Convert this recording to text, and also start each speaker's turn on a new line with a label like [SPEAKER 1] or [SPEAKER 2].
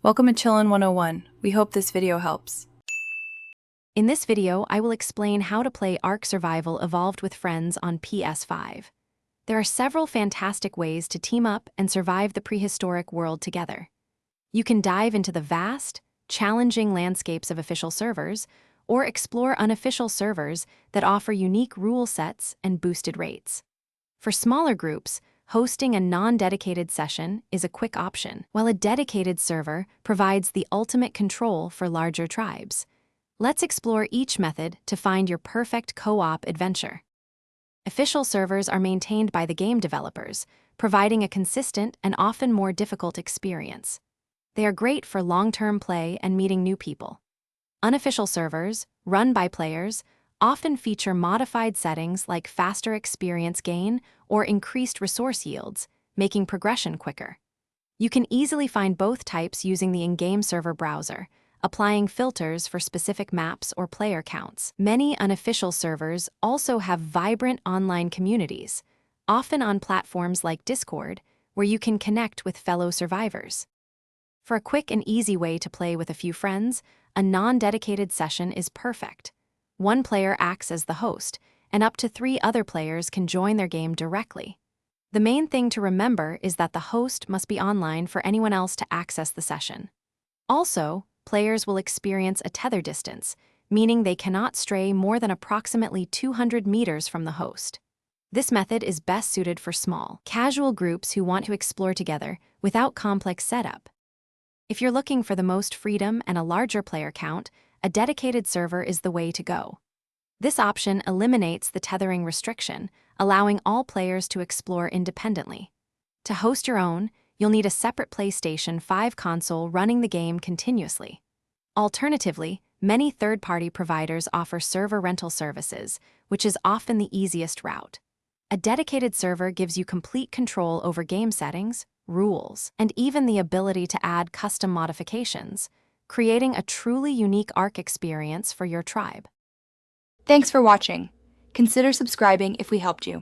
[SPEAKER 1] Welcome to Chillin' 101. We hope this video helps.
[SPEAKER 2] In this video, I will explain how to play Ark Survival Evolved with friends on PS5. There are several fantastic ways to team up and survive the prehistoric world together. You can dive into the vast, challenging landscapes of official servers, or explore unofficial servers that offer unique rule sets and boosted rates. For smaller groups, hosting a non-dedicated session is a quick option, while a dedicated server provides the ultimate control for larger tribes. Let's explore each method to find your perfect co-op adventure. Official servers are maintained by the game developers, providing a consistent and often more difficult experience. They are great for long-term play and meeting new people. Unofficial servers, run by players, often feature modified settings like faster experience gain or increased resource yields, making progression quicker. You can easily find both types using the in-game server browser, applying filters for specific maps or player counts. Many unofficial servers also have vibrant online communities, often on platforms like Discord, where you can connect with fellow survivors. For a quick and easy way to play with a few friends, a non-dedicated session is perfect. One player acts as the host, and up to 3 other players can join their game directly. The main thing to remember is that the host must be online for anyone else to access the session. Also, players will experience a tether distance, meaning they cannot stray more than approximately 200 meters from the host. This method is best suited for small, casual groups who want to explore together without complex setup. If you're looking for the most freedom and a larger player count, a dedicated server is the way to go. This option eliminates the tethering restriction, allowing all players to explore independently. To host your own, you'll need a separate PlayStation 5 console running the game continuously. Alternatively, many third-party providers offer server rental services, which is often the easiest route. A dedicated server gives you complete control over game settings, rules, and even the ability to add custom modifications, creating a truly unique Ark experience for your tribe.
[SPEAKER 3] Thanks for watching. Consider subscribing if we helped you.